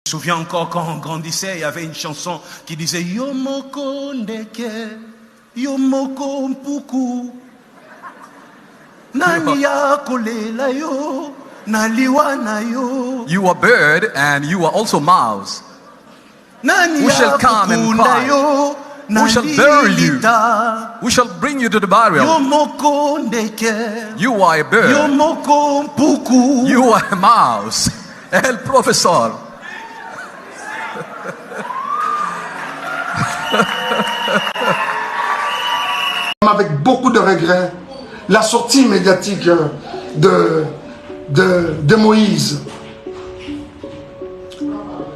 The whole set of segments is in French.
Je me souviens encore quand on grandissait, il y avait une chanson qui disait Yomoko ndeke, Yomoko mpuku, nani ya kolela yo, naliwa na yo. You are bird and you are also mouse. Nani Who shall come and cry? Who shall bury you? Who shall bring you to the burial? Yomoko ndeke, You are a bird. Yomoko mpuku. You are a mouse. El professor. Avec beaucoup de regrets, la sortie médiatique de Moïse.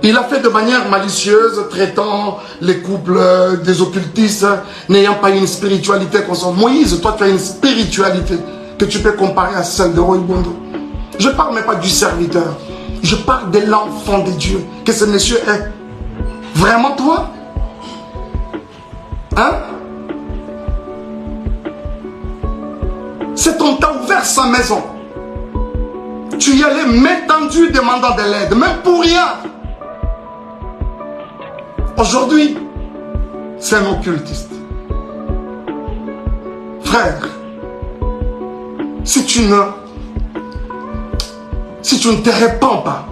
Il a fait de manière malicieuse, traitant les couples des occultistes, n'ayant pas une spiritualité constante. Moïse, toi tu as une spiritualité que tu peux comparer à celle de Roy Bondo. Je ne parle même pas du serviteur, je parle de l'enfant de Dieu que ce monsieur est. Vraiment toi? Hein? C'est on t'a ouvert sa maison. Tu y allais main tendue demandant de l'aide, même pour rien. Aujourd'hui, c'est un occultiste. Frère, si tu ne te répands pas,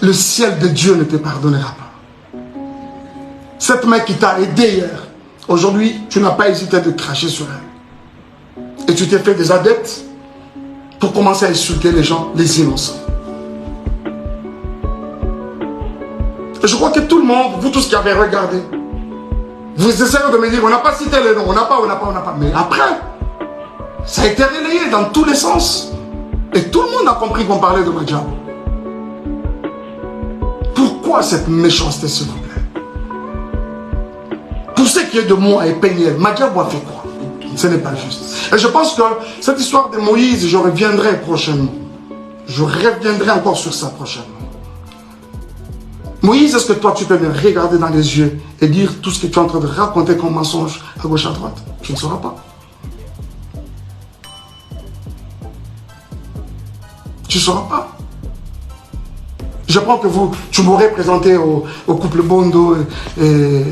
le ciel de Dieu ne te pardonnera pas. Cette mère qui t'a aidé hier, aujourd'hui, tu n'as pas hésité de cracher sur elle. Et tu t'es fait des adeptes pour commencer à insulter les gens, les innocents. Et je crois que tout le monde, vous tous qui avez regardé, vous essayez de me dire, on n'a pas cité les noms, on n'a pas. Mais après, ça a été relayé dans tous les sens. Et tout le monde a compris qu'on parlait de Madjabou. Pourquoi cette méchanceté, s'il vous plaît? Pour ce qui est de moi et Peniel, Madjabou a fait quoi? Ce n'est pas juste. Et je pense que cette histoire de Moïse, je reviendrai prochainement. Je reviendrai encore sur ça prochainement. Moïse, est-ce que toi tu peux me regarder dans les yeux et dire tout ce que tu es en train de raconter comme mensonge à gauche à droite? Je ne saurais pas. Tu ne sauras pas. Je pense que tu m'aurais présenté au couple Bondo et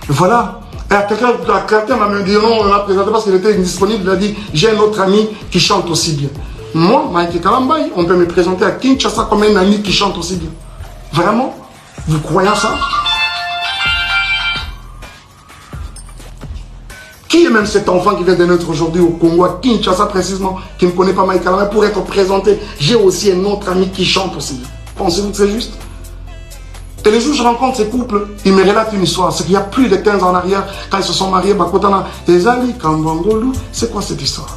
voilà. Et quelqu'un m'a dit non, on l'a présenté parce qu'il était indisponible. Il a dit j'ai un autre ami qui chante aussi bien. Moi, Mike Kalambay, on peut me présenter à Kinshasa comme un ami qui chante aussi bien. Vraiment? Vous croyez à ça? Qui est même cet enfant qui vient de naître aujourd'hui au Congo, à Kinshasa précisément, qui ne connaît pas Mike Kalambay, pour être présenté? J'ai aussi un autre ami qui chante aussi bien. Pensez-vous que c'est juste? Et les jours où je rencontre ces couples, ils me relatent une histoire. C'est qu'il y a plus de 15 ans en arrière, quand ils se sont mariés, Bakotana, Ezali, Kambangolu, c'est quoi cette histoire?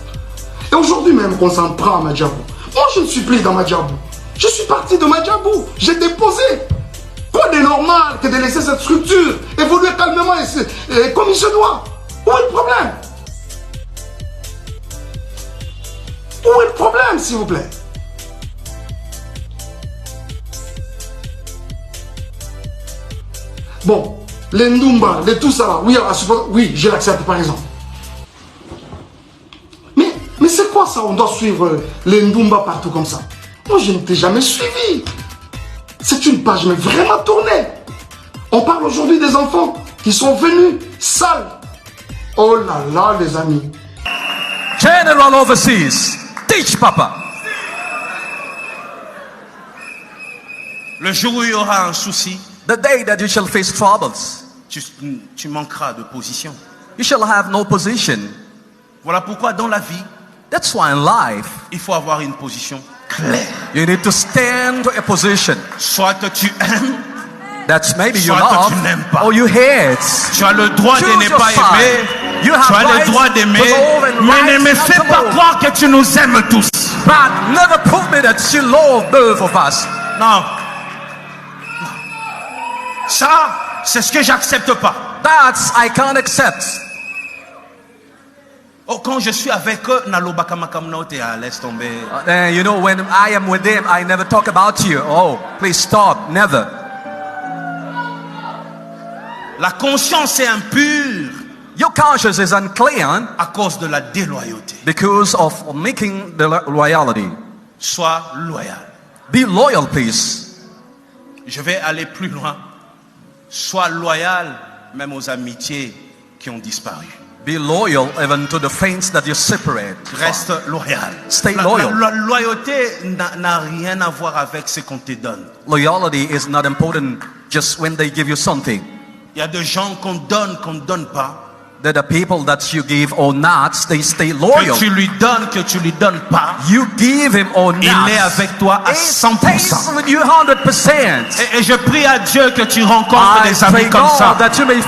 Et aujourd'hui même qu'on s'en prend à Madjabou. Moi je ne suis plus dans Madjabou. Je suis parti de Madjabou. J'ai déposé. Quoi de normal que de laisser cette structure évoluer calmement et comme il se doit? Où est le problème? Où est le problème, s'il vous plaît? Bon, les Ndumba, les tout ça, oui, je l'accepte par exemple. Mais c'est quoi ça? On doit suivre les Ndumba partout comme ça? Moi, je ne t'ai jamais suivi. C'est une page mais vraiment tournée. On parle aujourd'hui des enfants qui sont venus sales. Oh là là, les amis. General overseas, teach papa. Le jour où il y aura un souci, The day that you shall face troubles, tu manqueras de position. you shall have no position. Voilà pourquoi dans la vie, That's why in life, il faut avoir une position claire. you need to stand to a position. Soit tu aimes, That's maybe you Soit love tu n'aimes pas. or you hate. tu as le droit de Choose ne your pas side. aimer, You have tu as le rights droit to d'aimer, love and mais ne rights me not fais to pas love. croire que tu nous aimes tous. But never prove me that you love both of us. Non. Ça, c'est ce que j'accepte pas. That's I can't accept. Oh, quand je suis avec eux, nalobaka makamna te laisse tomber. You know, when I am with them, I never talk about you. Oh, please stop. Never. La conscience est impure Your conscience is unclean à cause de la déloyauté. because of making the loyalty. Sois loyal. Be loyal, please. Je vais aller plus loin. Sois loyal même aux amitiés qui ont disparu. Be loyal even to the friends that you separate. Reste loyal. Stay loyal. La loyauté n'a rien à voir avec ce qu'on te donne. Loyalty is not important just when they give you something. Il y a des gens qu'on ne donne pas. That the people that you give or not, they stay loyal. Que tu lui donnes pas. You give him or not, il est avec toi à 100%. Stays with you 100%. Et je prie à Dieu que tu rencontres des amis comme ça. That you may